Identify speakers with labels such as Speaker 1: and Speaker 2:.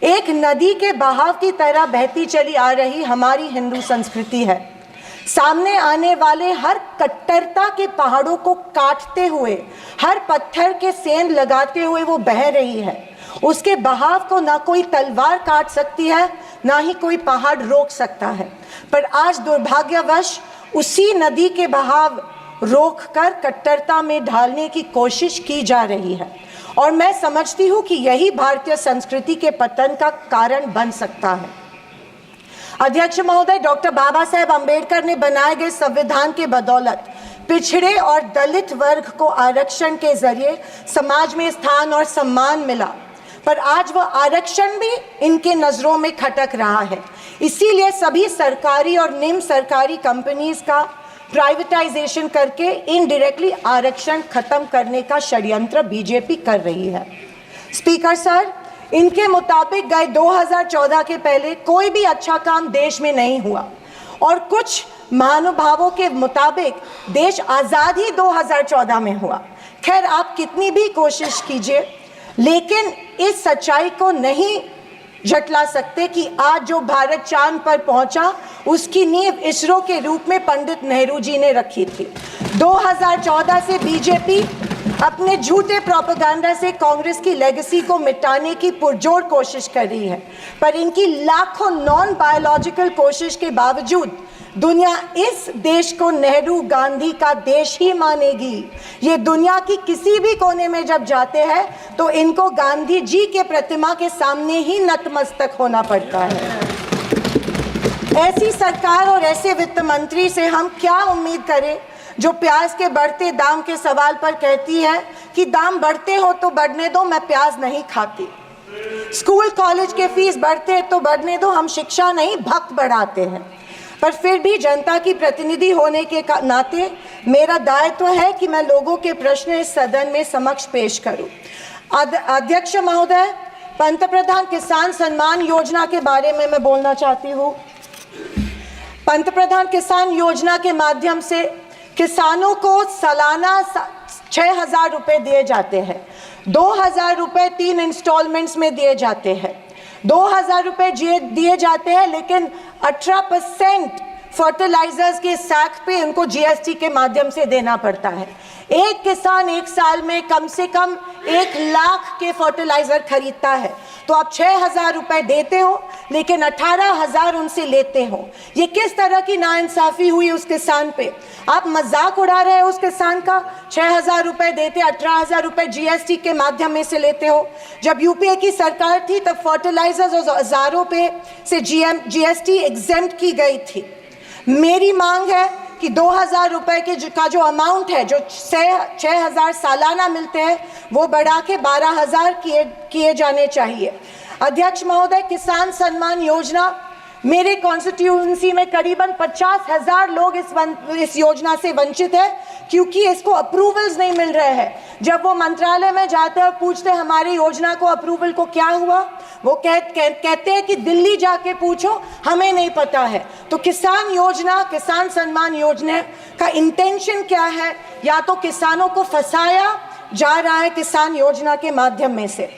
Speaker 1: एक नदी के बहाव की तरह बहती चली आ रही हमारी हिंदू संस्कृति है। सामने आने वाले हर कट्टरता के पहाड़ों को काटते हुए, हर पत्थर के सेंध लगाते हुए वो बह रही है। उसके बहाव को ना कोई तलवार काट सकती है, ना ही कोई पहाड़ रोक सकता है। पर आज दुर्भाग्यवश उसी नदी के बहाव रोककर कट्टरता में ढालने की कोशिश की जा रही है। और मैं समझती हूँ कि यही भारतीय संस्कृति के पतन का कारण बन सकता है। अध्यक्ष महोदय, डॉक्टर बाबा साहेब अम्बेडकर ने बनाए गए संविधान के बदौलत पिछड़े और दलित वर्ग को आरक्षण के जरिए समाज में स्थान और सम्मान मिला, पर आज वह आरक्षण भी इनके नजरों में खटक रहा है। इसीलिए सभी सरकारी और निम्न सरकारी कंपनीज का प्राइवेटाइजेशन करके इनडायरेक्टली आरक्षण खत्म करने का षड्यंत्र बीजेपी कर रही है। स्पीकर सर, इनके मुताबिक गए 2014 के पहले कोई भी अच्छा काम देश में नहीं हुआ और कुछ महानुभावों के मुताबिक देश आज़ाद ही 2014 में हुआ। खैर, आप कितनी भी कोशिश कीजिए, लेकिन इस सच्चाई को नहीं झटला सकते कि आज जो भारत चांद पर पहुंचा उसकी नींव इसरो के रूप में पंडित नेहरू जी ने रखी थी। 2014 से बीजेपी अपने झूठे प्रोपेगेंडा से कांग्रेस की लेगेसी को मिटाने की पुरजोर कोशिश कर रही है, पर इनकी लाखों नॉन बायोलॉजिकल कोशिश के बावजूद दुनिया इस देश को नेहरू गांधी का देश ही मानेगी। ये दुनिया की किसी भी कोने में जब जाते हैं तो इनको गांधी जी के प्रतिमा के सामने ही नतमस्तक होना पड़ता है। ऐसी सरकार और ऐसे वित्त मंत्री से हम क्या उम्मीद करें जो प्याज के बढ़ते दाम के सवाल पर कहती है कि दाम बढ़ते हो तो बढ़ने दो, मैं प्याज नहीं खाती। स्कूल कॉलेज के फीस बढ़ते तो बढ़ने दो, हम शिक्षा नहीं भक्त बढ़ाते हैं। पर फिर भी जनता की प्रतिनिधि होने के नाते मेरा दायित्व है कि मैं लोगों के प्रश्न इस सदन में समक्ष पेश करूं। अध्यक्ष महोदय, पंतप्रधान किसान सम्मान योजना के बारे में मैं बोलना चाहती हूं। पंतप्रधान किसान योजना के माध्यम से किसानों को सालाना 6,000 रुपये दिए जाते हैं। 2,000 रुपये 3 इंस्टॉलमेंट्स में दिए जाते हैं। 2,000 रुपये दिए जाते हैं, लेकिन 18% फर्टिलाइजर्स के सैक पे उनको जीएसटी के माध्यम से देना पड़ता है। एक किसान एक साल में कम से कम 1 लाख के फर्टिलाइजर खरीदता है, तो आप 6,000 रुपये देते हो लेकिन 18,000 उनसे लेते हो। ये किस तरह की नाइंसाफी हुई उस किसान पे? आप मजाक उड़ा रहे हो उस किसान का। 6,000 रुपये देते, 18,000 रुपये जीएसटी के माध्यम में से लेते हो। जब यूपीए की सरकार थी तब फर्टिलाइजर्स और औजारों पे से जीएसटी एग्जेम्प्ट की गई थी। मेरी मांग है कि 2,000 रुपये का जो अमाउंट है, जो 6,000 सालाना मिलते हैं, वो बढ़ा के 12,000 किए जाने चाहिए। अध्यक्ष महोदय, किसान सम्मान योजना, मेरे कॉन्स्टिट्यूएंसी में करीबन 50,000 लोग इस योजना से वंचित है क्योंकि इसको अप्रूवल्स नहीं मिल रहे हैं। जब वो मंत्रालय में जाते हैं और पूछते हैं हमारी योजना को अप्रूवल को क्या हुआ, वो कहते हैं कि दिल्ली जाके पूछो, हमें नहीं पता है। तो किसान योजना, किसान सम्मान योजना का इंटेंशन क्या है? या तो किसानों को फंसाया जा रहा है किसान योजना के माध्यम में से।